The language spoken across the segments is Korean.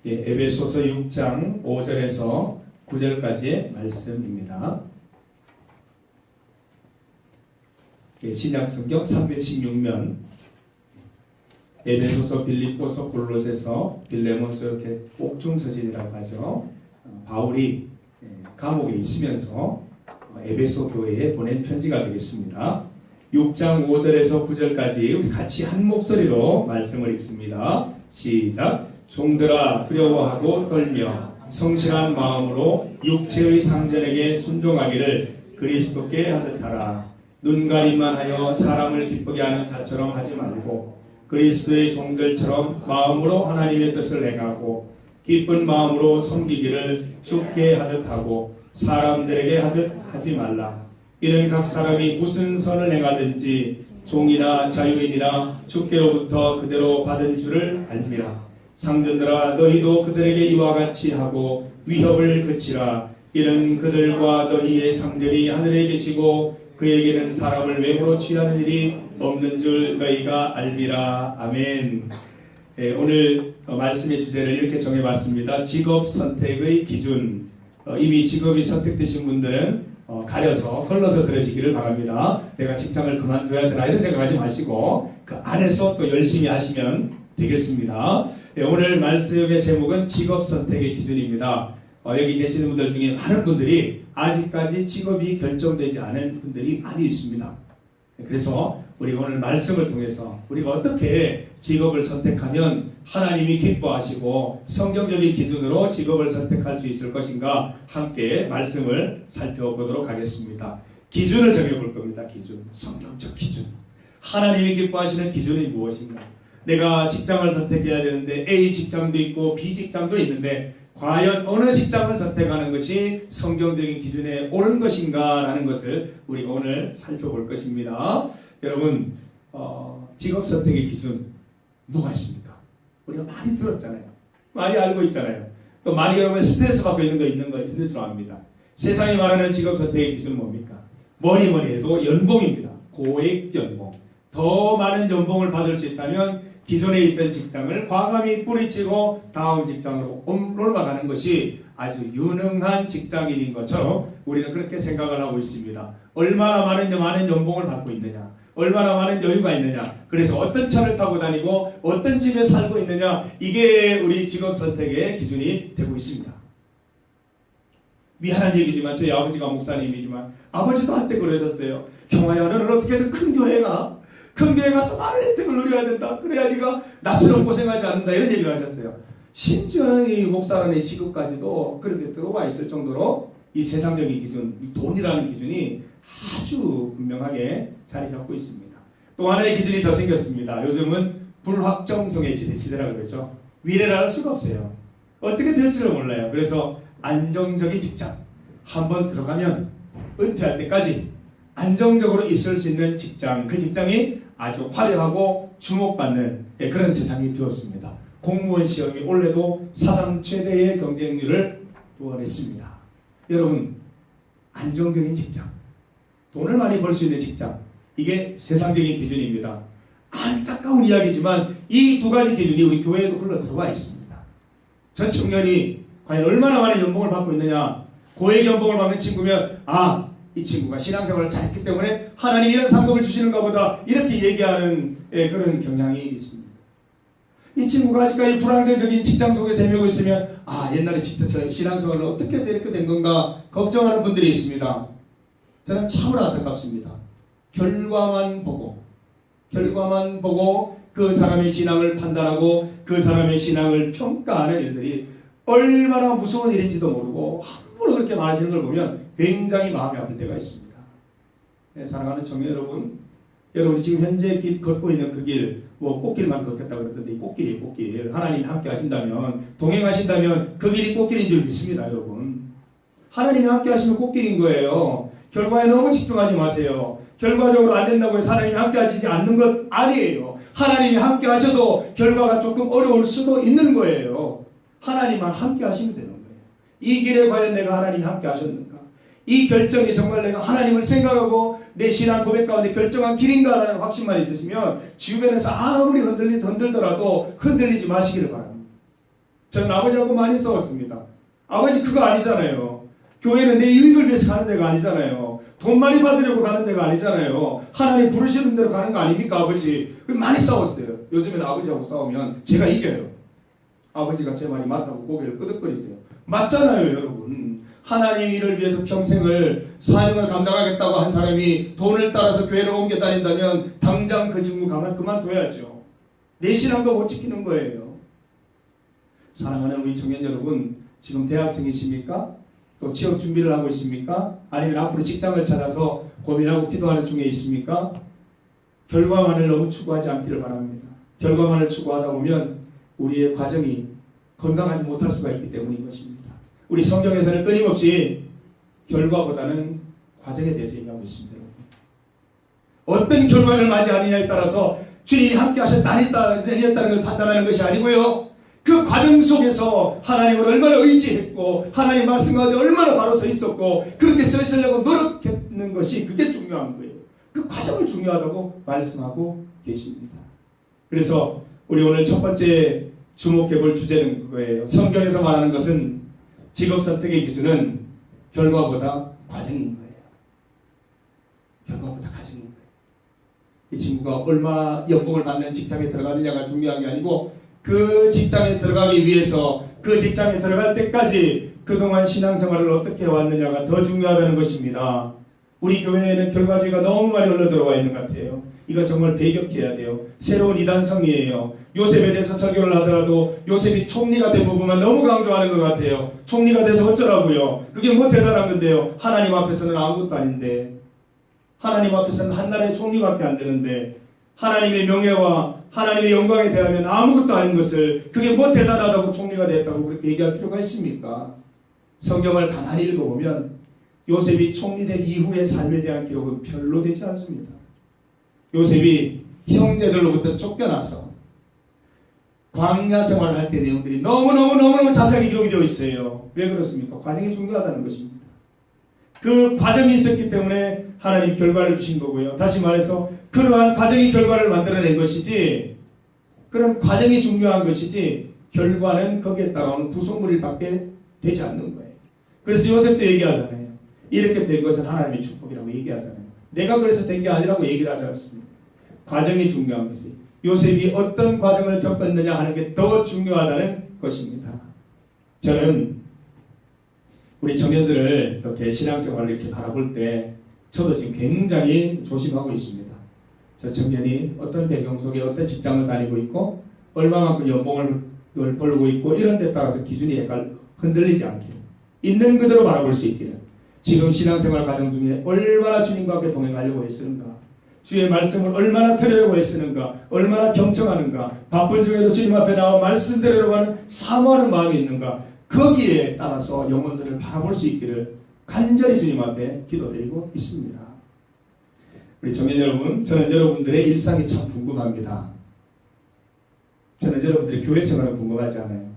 에베소서 6장 5절에서 9절까지의 말씀입니다. 신약성경 316면 에베소서, 빌립보서, 골로새서, 빌레몬서 이렇게 옥중서신이라고 하죠. 바울이 감옥에 있으면서 에베소 교회에 보낸 편지가 되겠습니다. 6장 5절에서 9절까지 우리 같이 한 목소리로 말씀을 읽습니다. 시작. 종들아 두려워하고 떨며 성실한 마음으로 육체의 상전에게 순종하기를 그리스도께 하듯 하라. 눈가림만 하여 사람을 기쁘게 하는 자처럼 하지 말고 그리스도의 종들처럼 마음으로 하나님의 뜻을 행하고 기쁜 마음으로 섬기기를 주께 하듯 하고 사람들에게 하듯 하지 말라. 이는 각 사람이 무슨 선을 행하든지 종이나 자유인이나 주께로부터 그대로 받은 줄을 알미라. 상전들아 너희도 그들에게 이와 같이 하고 위협을 그치라. 이는 그들과 너희의 상전이 하늘에 계시고 그에게는 사람을 외모로 취하는 일이 없는 줄 너희가 알미라. 아멘. 오늘 말씀의 주제를 이렇게 정해봤습니다. 직업 선택의 기준. 이미 직업이 선택되신 분들은 가려서 걸러서 들으시기를 바랍니다. 내가 직장을 그만둬야 되나 이런 생각하지 마시고 그 안에서 또 열심히 하시면 되겠습니다. 오늘 말씀의 제목은 직업 선택의 기준입니다. 여기 계시는 분들 중에 많은 분들이 아직까지 직업이 결정되지 않은 분들이 많이 있습니다. 그래서 우리가 오늘 말씀을 통해서 우리가 어떻게 직업을 선택하면 하나님이 기뻐하시고 성경적인 기준으로 직업을 선택할 수 있을 것인가 함께 말씀을 살펴보도록 하겠습니다. 기준을 정해볼 겁니다. 기준, 성경적 기준. 하나님이 기뻐하시는 기준이 무엇인가? 내가 직장을 선택해야 되는데 A 직장도 있고 B 직장도 있는데 과연 어느 직장을 선택하는 것이 성경적인 기준에 옳은 것인가 라는 것을 우리가 오늘 살펴볼 것입니다. 여러분 직업 선택의 기준 뭐가 있습니까? 우리가 많이 들었잖아요. 많이 알고 있잖아요. 또 많이 여러분 스트레스 받고 있는 거 있는 줄 압니다. 세상이 말하는 직업 선택의 기준은 뭡니까? 뭐니 해도 연봉입니다. 고액 연봉. 더 많은 연봉을 받을 수 있다면 기존에 있던 직장을 과감히 뿌리치고 다음 직장으로 올라가는 것이 아주 유능한 직장인인 것처럼 우리는 그렇게 생각을 하고 있습니다. 얼마나 많은 연봉을 받고 있느냐, 얼마나 많은 여유가 있느냐, 그래서 어떤 차를 타고 다니고 어떤 집에 살고 있느냐, 이게 우리 직업 선택의 기준이 되고 있습니다. 미안한 얘기지만 저희 아버지가 목사님이지만 아버지도 한때 그러셨어요. 경아야, 너는 어떻게든 큰 교회 가서 많은 혜택을 누려야 된다. 그래야 네가 나처럼 고생하지 않는다. 이런 얘기를 하셨어요. 심지어 이 목사라는 직업까지도 그렇게 들어와 있을 정도로 이 세상적인 기준, 이 돈이라는 기준이 아주 분명하게 자리 잡고 있습니다. 또 하나의 기준이 더 생겼습니다. 요즘은 불확정성의 시대라고 그러죠. 미래를 알 수가 없어요. 어떻게 될지를 몰라요. 그래서 안정적인 직장, 한번 들어가면 은퇴할 때까지 안정적으로 있을 수 있는 직장, 그 직장이 아주 화려하고 주목받는 그런 세상이 되었습니다. 공무원 시험이 올해도 사상 최대의 경쟁률을 도원했습니다. 여러분, 안정적인 직장, 돈을 많이 벌 수 있는 직장, 이게 세상적인 기준입니다. 안타까운 이야기지만 이 두 가지 기준이 우리 교회에도 흘러 들어와 있습니다. 전 청년이 과연 얼마나 많은 연봉을 받고 있느냐, 고액 연봉을 받는 친구면 이 친구가 신앙생활을 잘했기 때문에 하나님이 이런 상급을 주시는가 보다 이렇게 얘기하는 그런 경향이 있습니다. 이 친구가 아직까지 불안정적인 직장 속에 헤매고 있으면 옛날에 신앙생활을 어떻게 해서 이렇게 된 건가 걱정하는 분들이 있습니다. 저는 참으로 안타깝습니다. 결과만 보고 그 사람의 신앙을 판단하고 그 사람의 신앙을 평가하는 일들이 얼마나 무서운 일인지도 모르고 함부로 그렇게 말하시는 걸 보면 굉장히 마음이 아플 때가 있습니다. 사랑하는 청년 여러분, 여러분이 지금 현재 걷고 있는 그 길, 꽃길만 걷겠다 그랬던데 이 꽃길 하나님이 함께 하신다면, 동행하신다면 그 길이 꽃길인 줄 믿습니다. 여러분, 하나님이 함께 하시면 꽃길인 거예요. 결과에 너무 집중하지 마세요. 결과적으로 안 된다고 해서 하나님이 함께 하시지 않는 것 아니에요. 하나님이 함께 하셔도 결과가 조금 어려울 수도 있는 거예요. 하나님만 함께 하시면 되는 거예요. 이 길에 과연 내가 하나님이 함께 하셨는가? 이 결정이 정말 내가 하나님을 생각하고 내 신앙 고백 가운데 결정한 길인가라는 확신만 있으시면 주변에서 아무리 흔들더라도 흔들리지 마시기를 바랍니다. 저는 아버지하고 많이 싸웠습니다. 아버지 그거 아니잖아요. 교회는 내 이익을 위해서 가는 데가 아니잖아요. 돈 많이 받으려고 가는 데가 아니잖아요. 하나님 부르시는 대로 가는 거 아닙니까, 아버지? 많이 싸웠어요. 요즘에는 아버지하고 싸우면 제가 이겨요. 아버지가 제 말이 맞다고 고개를 끄덕거리세요. 맞잖아요, 여러분. 하나님 일을 위해서 평생을 사명을 감당하겠다고 한 사람이 돈을 따라서 교회를 옮겨 다닌다면 당장 그 직무 그만둬야죠. 내 신앙도 못 지키는 거예요. 사랑하는 우리 청년 여러분, 지금 대학생이십니까? 또 취업 준비를 하고 있습니까? 아니면 앞으로 직장을 찾아서 고민하고 기도하는 중에 있습니까? 결과만을 너무 추구하지 않기를 바랍니다. 결과만을 추구하다 보면 우리의 과정이 건강하지 못할 수가 있기 때문인 것입니다. 우리 성경에서는 끊임없이 결과보다는 과정에 대해서 얘기하고 있습니다. 어떤 결과를 맞이하느냐에 따라서 주님이 함께 하셨다 아니었다는 걸 판단하는 것이 아니고요. 그 과정 속에서 하나님을 얼마나 의지했고 하나님 말씀 가운데 얼마나 바로 서 있었고 그렇게 서 있으려고 노력했는 것이 그게 중요한 거예요. 그 과정이 중요하다고 말씀하고 계십니다. 그래서 우리 오늘 첫 번째 주목해 볼 주제는 그거예요. 성경에서 말하는 것은 직업 선택의 기준은 결과보다 과정인 거예요. 결과보다 과정인 거예요. 이 친구가 얼마 연봉을 받는 직장에 들어가느냐가 중요한 게 아니고 그 직장에 들어가기 위해서 그 직장에 들어갈 때까지 그동안 신앙생활을 어떻게 해왔느냐가 더 중요하다는 것입니다. 우리 교회에는 결과주의가 너무 많이 흘러들어와 있는 것 같아요. 이거 정말 배격해야 돼요. 새로운 이단성이에요. 요셉에 대해서 설교를 하더라도 요셉이 총리가 된 부분만 너무 강조하는 것 같아요. 총리가 돼서 어쩌라고요. 그게 뭐 대단한 건데요. 하나님 앞에서는 아무것도 아닌데, 하나님 앞에서는 한 나라의 총리밖에 안 되는데, 하나님의 명예와 하나님의 영광에 대하면 아무것도 아닌 것을 그게 뭐 대단하다고 총리가 됐다고 그렇게 얘기할 필요가 있습니까? 성경을 가만히 읽어보면 요셉이 총리된 이후의 삶에 대한 기록은 별로 되지 않습니다. 요셉이 형제들로부터 쫓겨나서 광야 생활을 할 때 내용들이 너무너무 자세하게 기록이 되어 있어요. 왜 그렇습니까? 과정이 중요하다는 것입니다. 그 과정이 있었기 때문에 하나님 결과를 주신 거고요. 다시 말해서 그러한 과정이 결과를 만들어낸 것이지, 그런 과정이 중요한 것이지 결과는 거기에 따라오는 부속물일 밖에 되지 않는 거예요. 그래서 요셉도 얘기하잖아요. 이렇게 된 것은 하나님의 축복이라고 얘기하잖아요. 내가 그래서 된 게 아니라고 얘기를 하지 않습니다. 과정이 중요한 것이, 요셉이 어떤 과정을 겪었느냐 하는 게 더 중요하다는 것입니다. 저는 우리 청년들을 이렇게 신앙생활을 이렇게 바라볼 때 저도 지금 굉장히 조심하고 있습니다. 저 청년이 어떤 배경 속에 어떤 직장을 다니고 있고 얼마만큼 연봉을 벌고 있고 이런 데 따라서 기준이 흔들리지 않기를, 있는 그대로 바라볼 수 있기를, 지금 신앙생활 과정 중에 얼마나 주님과 함께 동행하려고 애쓰는가, 주의 말씀을 얼마나 들으려고 애쓰는가, 얼마나 경청하는가, 바쁜 중에도 주님 앞에 나와 말씀드리려고 하는 사모하는 마음이 있는가, 거기에 따라서 영혼들을 바라볼 수 있기를 간절히 주님 앞에 기도드리고 있습니다. 우리 청년 여러분, 저는 여러분들의 일상이 참 궁금합니다. 저는 여러분들의 교회 생활은 궁금하지 않아요.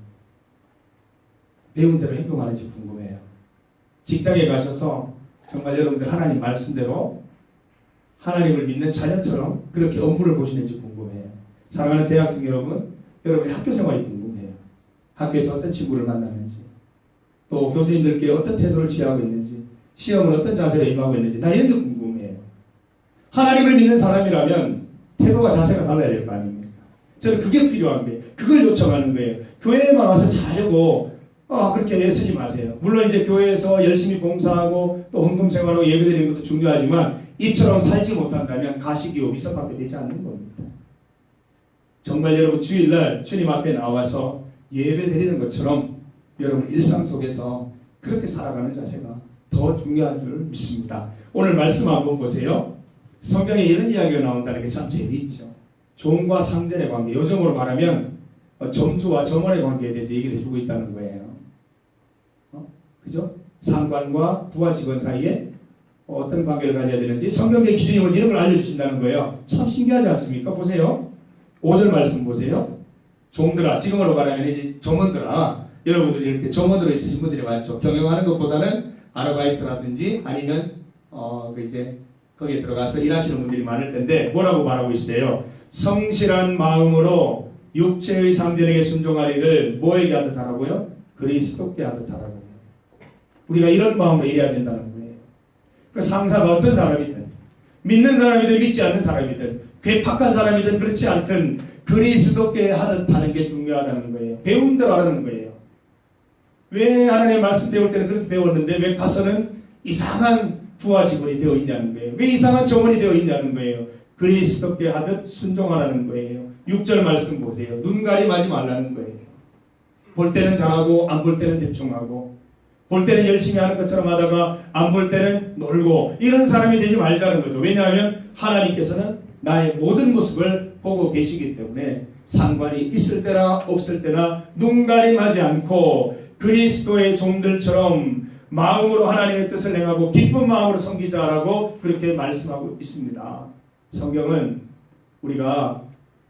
배운 대로 행동하는지 궁금해요. 직장에 가셔서 정말 여러분들 하나님 말씀대로 하나님을 믿는 자녀처럼 그렇게 업무를 보시는지 궁금해요. 사랑하는 대학생 여러분, 여러분의 학교 생활이 궁금해요. 학교에서 어떤 친구를 만나는지, 또 교수님들께 어떤 태도를 취하고 있는지, 시험을 어떤 자세로 임하고 있는지, 나 이런 게 궁금해요. 하나님을 믿는 사람이라면 태도가 자세가 달라야 될 거 아닙니까? 저는 그게 필요한 거예요. 그걸 요청하는 거예요. 교회에만 와서 자려고 그렇게 애쓰지 마세요. 물론 이제 교회에서 열심히 봉사하고 또 헌금 생활하고 예배드리는 것도 중요하지만 이처럼 살지 못한다면 가시기요 미성밖에 되지 않는 겁니다. 정말 여러분 주일날 주님 앞에 나와서 예배드리는 것처럼 여러분 일상 속에서 그렇게 살아가는 자세가 더 중요한 줄 믿습니다. 오늘 말씀 한번 보세요. 성경에 이런 이야기가 나온다는 게 참 재미있죠. 종과 상전의 관계, 요즘으로 말하면 점주와 점원의 관계에 대해서 얘기를 해주고 있다는 거예요. 그죠? 상관과 부하 직원 사이에 어떤 관계를 가져야 되는지 성경의 기준이 뭔지 이런 걸 알려주신다는 거예요. 참 신기하지 않습니까? 보세요. 5절 말씀 보세요. 종들아, 지금으로 말하면 이제 점원들아, 여러분들이 이렇게 점원으로 있으신 분들이 많죠. 경영하는 것보다는 아르바이트라든지 아니면 이제 거기에 들어가서 일하시는 분들이 많을 텐데 뭐라고 말하고 있어요? 성실한 마음으로 육체의 상전에게 순종하리를 뭐에게 하듯 하라고요? 그리스도께 하듯 하라고요. 우리가 이런 마음으로 일해야 된다는 거예요. 그 상사가 어떤 사람이든 믿는 사람이든 믿지 않는 사람이든 괴팍한 사람이든 그렇지 않든 그리스도께 하듯 하는 게 중요하다는 거예요. 배운 대로 하라는 거예요. 왜 하나님의 말씀 배울 때는 그렇게 배웠는데 왜 가서는 이상한 부하 직원이 되어 있냐는 거예요. 왜 이상한 정원이 되어 있냐는 거예요. 그리스도께 하듯 순종하라는 거예요. 6절 말씀 보세요. 눈 가림하지 말라는 거예요. 볼 때는 잘하고 안 볼 때는 대충하고 볼 때는 열심히 하는 것처럼 하다가 안 볼 때는 놀고 이런 사람이 되지 말자는 거죠. 왜냐하면 하나님께서는 나의 모든 모습을 보고 계시기 때문에 상관이 있을 때나 없을 때나 눈 가림하지 않고 그리스도의 종들처럼 마음으로 하나님의 뜻을 행하고 기쁜 마음으로 섬기자라고 그렇게 말씀하고 있습니다. 성경은 우리가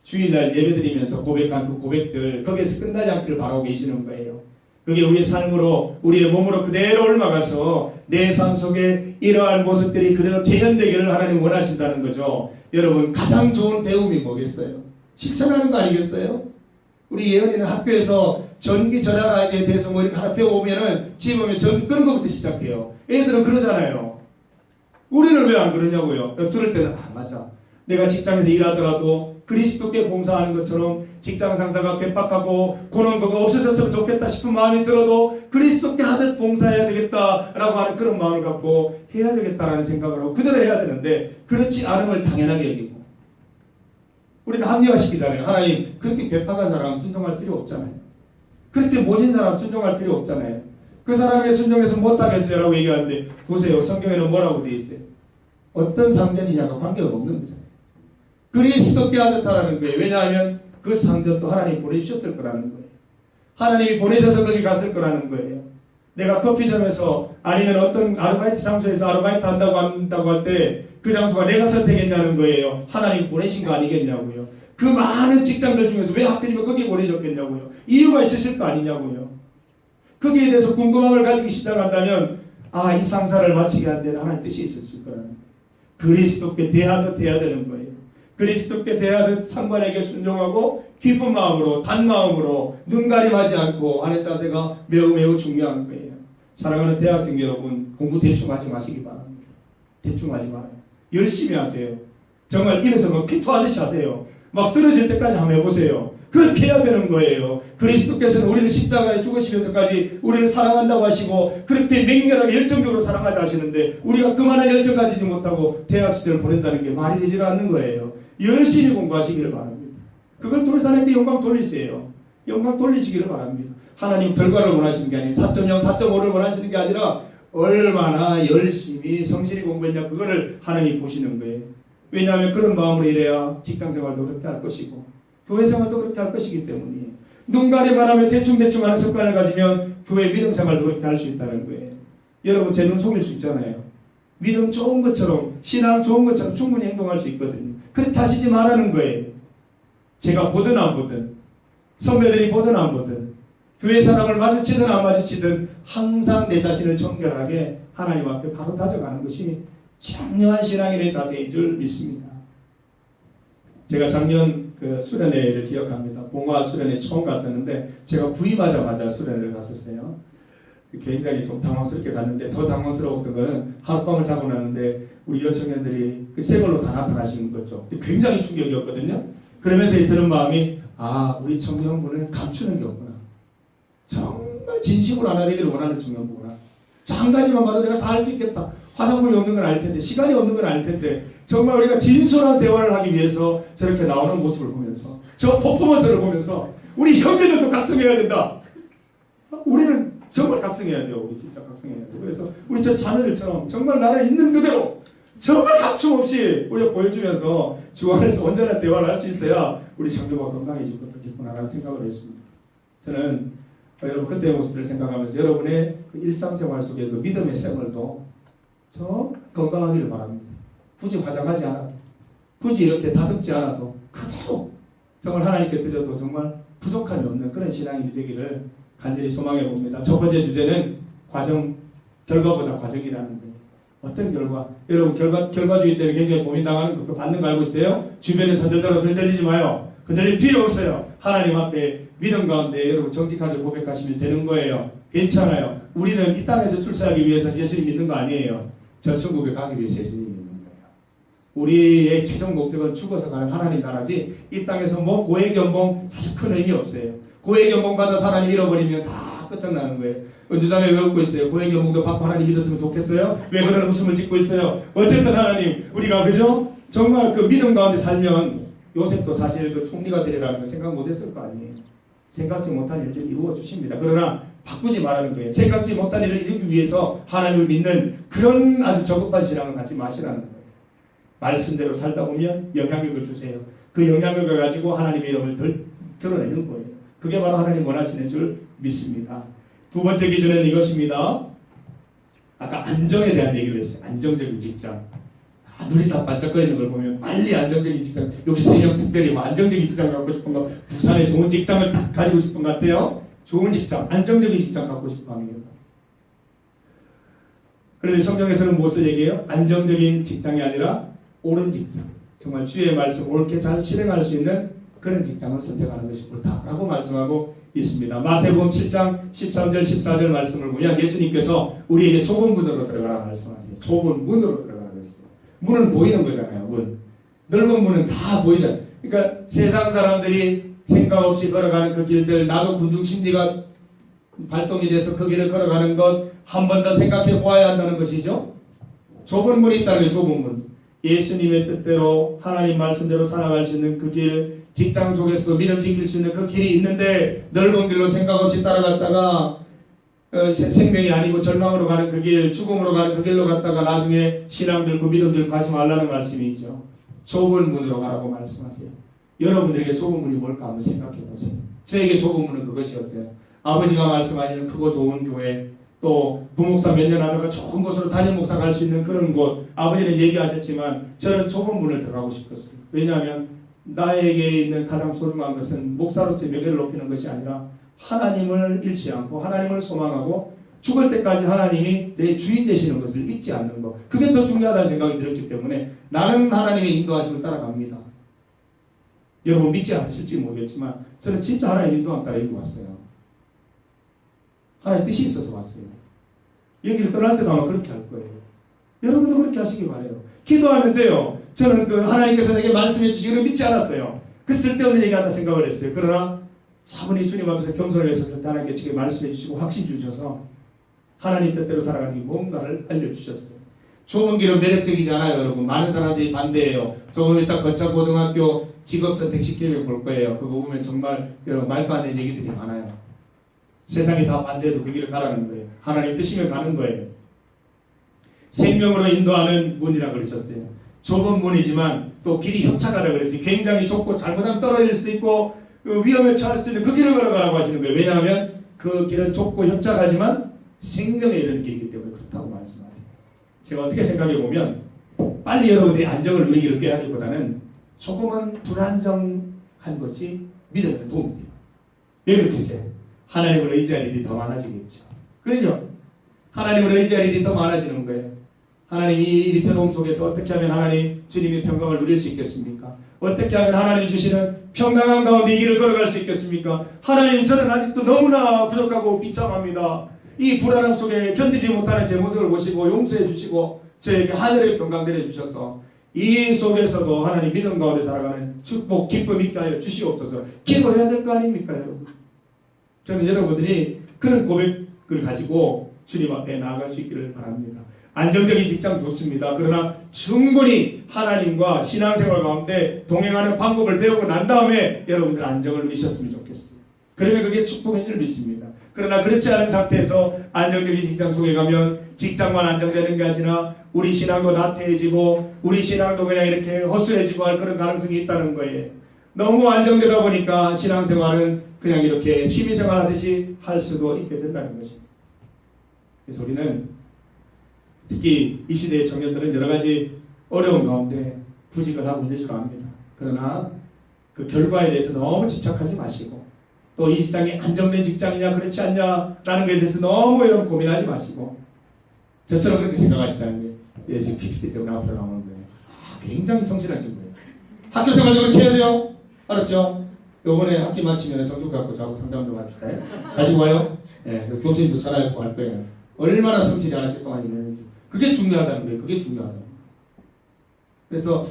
주일날 예배드리면서 고백한 그 고백들 거기에서 끝나지 않기를 바라고 계시는 거예요. 그게 우리의 삶으로 우리의 몸으로 그대로 옮아가서 내 삶 속에 이러한 모습들이 그대로 재현되기를 하나님 원하신다는 거죠. 여러분 가장 좋은 배움이 뭐겠어요? 실천하는 거 아니겠어요? 우리 예언이는 학교에서 전기 절약에 대해서 뭐 이렇게 하나 배워오면은 집에 오면 전기 끄는 것부터 시작해요. 애들은 그러잖아요. 우리는 왜 안 그러냐고요. 들을 때는 맞아. 내가 직장에서 일하더라도 그리스도께 봉사하는 것처럼 직장 상사가 괴팍하고 그런 거가 없어졌으면 좋겠다 싶은 마음이 들어도 그리스도께 하듯 봉사해야 되겠다라고 하는 그런 마음을 갖고 해야 되겠다라는 생각을 하고 그대로 해야 되는데 그렇지 않음을 당연하게 여기고 우리는 합리화시키잖아요. 하나님 그렇게 괴팍한 사람 순종할 필요 없잖아요. 그렇게 모진 사람 순종할 필요 없잖아요. 그 사람의 순종해서 못하겠어요 라고 얘기하는데 보세요. 성경에는 뭐라고 되어 있어요? 어떤 상전이냐가 관계가 없는 거잖아요. 그리스도께 하듯 하라는 거예요. 왜냐하면 그 상전도 하나님이 보내주셨을 거라는 거예요. 하나님이 보내셔서 거기 갔을 거라는 거예요. 내가 커피점에서 아니면 어떤 아르바이트 장소에서 아르바이트 한다고 할 때 그 장소가 내가 선택했냐는 거예요. 하나님 보내신 거 아니겠냐고요. 그 많은 직장들 중에서 왜 하필이면 거기에 보내셨겠냐고요. 이유가 있으실 거 아니냐고요. 거기에 대해서 궁금함을 가지기 시작한다면 이 상사를 마치게 한 데는 하나님 뜻이 있었을 거라는 거예요. 그리스도께 대하듯 해야 되는 거예요. 그리스도께 대하듯 상관에게 순종하고 깊은 마음으로 단 마음으로 눈 가림하지 않고 하는 자세가 매우 매우 중요한 거예요. 사랑하는 대학생 여러분 공부 대충 하지 마시기 바랍니다. 대충 하지 말아요. 열심히 하세요. 정말 입에서 뭐 피토하듯이 하세요. 막 쓰러질 때까지 한번 해보세요. 그렇게 해야 되는 거예요. 그리스도께서는 우리를 십자가에 죽으시면서까지 우리를 사랑한다고 하시고 그렇게 맹렬하게 열정적으로 사랑하자 하시는데 우리가 그만한 열정 가지지 못하고 대학 시절을 보낸다는 게 말이 되지 않는 거예요. 열심히 공부하시기를 바랍니다. 그걸 돌사님께 영광 돌리세요. 영광 돌리시기를 바랍니다. 하나님 결과를 원하시는 게 아니에요. 4.0, 4.5를 원하시는 게 아니라 얼마나 열심히 성실히 공부했냐 그거를 하나님 보시는 거예요. 왜냐하면 그런 마음으로 일해야 직장생활도 그렇게 할 것이고 교회생활도 그렇게 할 것이기 때문이에요. 눈 가리만 하면 대충대충 하는 습관을 가지면 교회 믿음생활도 그렇게 할 수 있다는 거예요. 여러분 제 눈 속일 수 있잖아요. 믿음 좋은 것처럼 신앙 좋은 것처럼 충분히 행동할 수 있거든요. 그렇게 하시지 말라는 거예요. 제가 보든 안 보든 선배들이 보든 안 보든 교회 사람을 마주치든 안 마주치든 항상 내 자신을 정결하게 하나님 앞에 바로 다져가는 것이 청량한 신앙인의 자세인 줄 믿습니다. 제가 작년 그 수련회를 기억합니다. 봉화 수련회 처음 갔었는데 제가 부임하자마자 수련회를 갔었어요. 굉장히 좀 당황스럽게 갔는데 더 당황스러웠던 거는 하룻밤을 자고 나는데 우리 여청년들이 새 걸로 다 나타나시는 거죠. 굉장히 충격이었거든요. 그러면서 드는 마음이 우리 청년부는 감추는 게 없구나. 정말 진심으로 하나 되기를 원하는 청년부구나. 한 가지만 봐도 내가 다 할 수 있겠다. 화장품이 없는 건 알 텐데 시간이 없는 건 알 텐데 정말 우리가 진솔한 대화를 하기 위해서 저렇게 나오는 모습을 보면서 저 퍼포먼스를 보면서 우리 형제들도 각성해야 된다. 우리는 정말 각성해야 돼요. 우리 진짜 각성해야 돼요. 그래서 우리 저 자녀들처럼 정말 나를 있는 그대로 정말 갖춤 없이 우리가 보여주면서 주 안에서 온전한 대화를 할 수 있어야 우리 청년부가 건강해질 것이구나라는 생각을 했습니다. 저는 여러분 그때의 모습들을 생각하면서 여러분의 그 일상생활 속에 그 믿음의 샘물도 저 건강하기를 바랍니다. 굳이 화장하지 않아도 굳이 이렇게 다듬지 않아도 그대로 정말 하나님께 드려도 정말 부족함이 없는 그런 신앙이 되기를 간절히 소망해 봅니다. 첫 번째 주제는 결과보다 과정이라는 거예요. 어떤 결과? 여러분 결과주의 때문에 굉장히 고민당하는 거 받는 거 알고 있어요? 주변에 산들대로 들들리지 마요. 흔들릴 필요 없어요. 하나님 앞에 믿음 가운데 여러분 정직하게 고백하시면 되는 거예요. 괜찮아요. 우리는 이 땅에서 출세하기 위해서 예수님 믿는 거 아니에요. 저 천국에 가기 위해서 예수님 믿는 거예요. 우리의 최종 목적은 죽어서 가는 하나님 나라지 이 땅에서 뭐 고액 연봉 사실 큰 의미 없어요. 고액 연봉 받아서 하나님 잃어버리면 다 끝장나는 거예요. 은주자매 왜 웃고 있어요? 고액 연봉도 받고 하나님 믿었으면 좋겠어요? 왜 그런 웃음을 짓고 있어요? 어쨌든 하나님 우리가 그죠? 정말 그 믿음 가운데 살면 요셉도 사실 그 총리가 되리라는 거 생각 못했을 거 아니에요. 생각지 못한 일들을 이루어 주십니다. 그러나 바꾸지 말라는 거예요. 생각지 못한 일을 이루기 위해서 하나님을 믿는 그런 아주 저급한 신앙을 갖지 마시라는 거예요. 말씀대로 살다 보면 영향력을 주세요. 그 영향력을 가지고 하나님의 이름을 드러내는 거예요. 그게 바로 하나님 원하시는 줄 믿습니다. 두 번째 기준은 이것입니다. 아까 안정에 대한 얘기를 했어요. 안정적인 직장. 눈이 다 반짝거리는 걸 보면 빨리 안정적인 직장, 여기 세 명 특별히 뭐 안정적인 직장 갖고 싶은 거, 부산에 좋은 직장을 딱 가지고 싶은 것 같아요. 좋은 직장, 안정적인 직장 갖고 싶어 합니다. 그런데 성경에서는 무엇을 얘기해요? 안정적인 직장이 아니라 옳은 직장, 정말 주의 말씀 옳게 잘 실행할 수 있는 그런 직장을 선택하는 것이 옳다라고 말씀하고 있습니다. 마태복음 7장 13절 14절 말씀을 보면 예수님께서 우리에게 좁은 문으로 들어가라 말씀하세요. 좁은 문으로 들어가라 그랬어요. 문은 보이는 거잖아요. 문. 넓은 문은 다 보이잖아요. 그러니까 세상 사람들이 생각 없이 걸어가는 그 길들, 나도 군중심리가 발동이 돼서 그 길을 걸어가는 것 한 번 더 생각해 보아야 한다는 것이죠. 좁은 문이 있다는 게 좁은 문. 예수님의 뜻대로 하나님 말씀대로 살아갈 수 있는 그 길, 직장 속에서도 믿음 지킬 수 있는 그 길이 있는데 넓은 길로 생각 없이 따라갔다가 생명이 아니고 절망으로 가는 그 길, 죽음으로 가는 그 길로 갔다가 나중에 신앙 들고 믿음 들고 가지 말라는 말씀이죠. 좁은 문으로 가라고 말씀하세요. 여러분들에게 좁은 문이 뭘까 한번 생각해 보세요. 저에게 좁은 문은 그것이었어요. 아버지가 말씀하시는 크고 좋은 교회, 또 부목사 몇 년 하다가 좋은 곳으로 담임 목사 갈 수 있는 그런 곳, 아버지는 얘기하셨지만 저는 좁은 문을 들어가고 싶었어요. 왜냐하면 나에게 있는 가장 소중한 것은 목사로서의 명예를 높이는 것이 아니라 하나님을 잃지 않고 하나님을 소망하고 죽을 때까지 하나님이 내 주인 되시는 것을 잊지 않는 것, 그게 더 중요하다는 생각이 들었기 때문에 나는 하나님의 인도하심을 따라갑니다. 여러분 믿지 않으실지 모르겠지만 저는 진짜 하나님 인도함 따라 여기 왔어요. 하나님 뜻이 있어서 왔어요. 여기를 떠날 때도 아마 그렇게 할 거예요. 여러분도 그렇게 하시기 바라요. 기도하면 돼요. 저는 그 하나님께서 내게 말씀해 주시기를 믿지 않았어요. 그 쓸데없는 얘기한다 생각을 했어요. 그러나 차분히 주님 앞에서 겸손하게 서서 하나님께 지금 말씀해 주시고 확신 주셔서 하나님 뜻대로 살아가는 게 뭔가를 알려주셨어요. 좁은 길은 매력적이지 않아요, 여러분. 많은 사람들이 반대해요. 조금 이따 거창고등학교 직업선택시키면 볼 거예요. 그거 보면 정말 여러분 말도 안 되는 얘기들이 많아요. 세상이 다 반대해도 그 길을 가라는 거예요. 하나님 뜻이면 가는 거예요. 생명으로 인도하는 문이라고 그러셨어요. 좁은 문이지만 또 길이 협착하다 그랬어요. 굉장히 좁고 잘못하면 떨어질 수도 있고 위험에 처할 수도 있는 그 길을 걸어가라고 하시는 거예요. 왜냐하면 그 길은 좁고 협착하지만 생명에 이르는 길이기 때문에 그렇다고 말씀하세요. 제가 어떻게 생각해 보면 빨리 여러분들이 안정을 누리기를 꾀하기보다는 조금은 불안정한 것이 믿음에 도움이 돼요. 왜 그렇게 했어요? 하나님을 의지할 일이 더 많아지겠죠. 그렇죠? 하나님을 의지할 일이 더 많아지는 거예요. 하나님 이 리터놈 속에서 어떻게 하면 하나님 주님의 평강을 누릴 수 있겠습니까? 어떻게 하면 하나님이 주시는 평강한 가운데 이 길을 걸어갈 수 있겠습니까? 하나님 저는 아직도 너무나 부족하고 비참합니다. 이 불안함 속에 견디지 못하는 제 모습을 보시고 용서해 주시고 저에게 하늘의 평강 내려주셔서 이 속에서도 하나님 믿음 가운데 살아가는 축복 기쁨 있게 하여 주시옵소서. 기도해야 될 거 아닙니까 여러분? 저는 여러분들이 그런 고백을 가지고 주님 앞에 나아갈 수 있기를 바랍니다. 안정적인 직장 좋습니다. 그러나 충분히 하나님과 신앙생활 가운데 동행하는 방법을 배우고 난 다음에 여러분들 안정을 누리셨으면 좋겠어요. 그러면 그게 축복인 줄 믿습니다. 그러나 그렇지 않은 상태에서 안정적인 직장 속에 가면 직장만 안정되는 게 아니라 우리 신앙도 나태해지고 우리 신앙도 그냥 이렇게 허술해지고 할 그런 가능성이 있다는 거예요. 너무 안정되다 보니까 신앙생활은 그냥 이렇게 취미생활 하듯이 할 수도 있게 된다는 것입니다. 그래서 우리는 특히 이 시대의 청년들은 여러 가지 어려운 가운데 구직을 하고 있는 줄 압니다. 그러나 그 결과에 대해서 너무 집착하지 마시고 또 이 직장이 안정된 직장이냐 그렇지 않냐라는 것에 대해서 너무 여러분 고민하지 마시고 저처럼 그렇게 생각하시다는 게 예, 지금 PPT 때문에 앞으로 나오는 거예요. 굉장히 성실한 친구예요. 학교 생활도 그렇게 해야 돼요. 알았죠? 요번에 학기 마치면 성적 갖고 자고 상담도 합시다. 가지고 와요. 예, 교수님도 전화했고 할 거예요. 얼마나 성실히 한 학기 동안 있는지. 그게 중요하다는 거예요. 그게 중요하다는 거예요. 그래서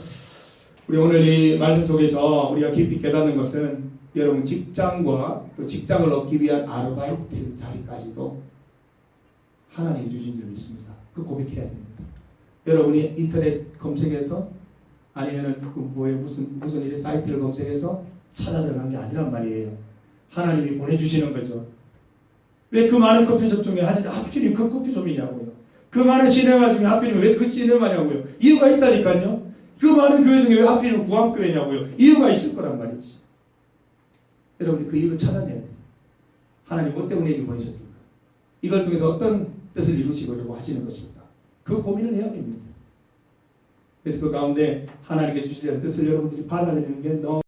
우리 오늘 이 말씀 속에서 우리가 깊이 깨닫는 것은 여러분 직장과 또 직장을 얻기 위한 아르바이트 자리까지도 하나님이 주신 줄 믿습니다. 그 고백해야 됩니다. 여러분이 인터넷 검색해서 아니면은 그 뭐에 무슨 일의 사이트를 검색해서 찾아 들어간 게 아니란 말이에요. 하나님이 보내주시는 거죠. 왜 그 많은 커피숍 중에 하필이면 그 커피숍이냐고요. 그 많은 시네마 중에 하필이면 왜 그 시네마냐고요. 이유가 있다니까요. 그 많은 교회 중에 왜 하필이면 구한교회냐고요. 이유가 있을 거란 말이지. 여러분이 그 이유를 찾아내야 돼요. 하나님 뭐 때문에 이걸 보내셨을까? 이걸 통해서 어떤 뜻을 이루시려고 하시는 것일까? 그 고민을 해야 됩니다. 그래서 그 가운데 하나님께 주시는 뜻을 여러분들이 받아들이는 게 너무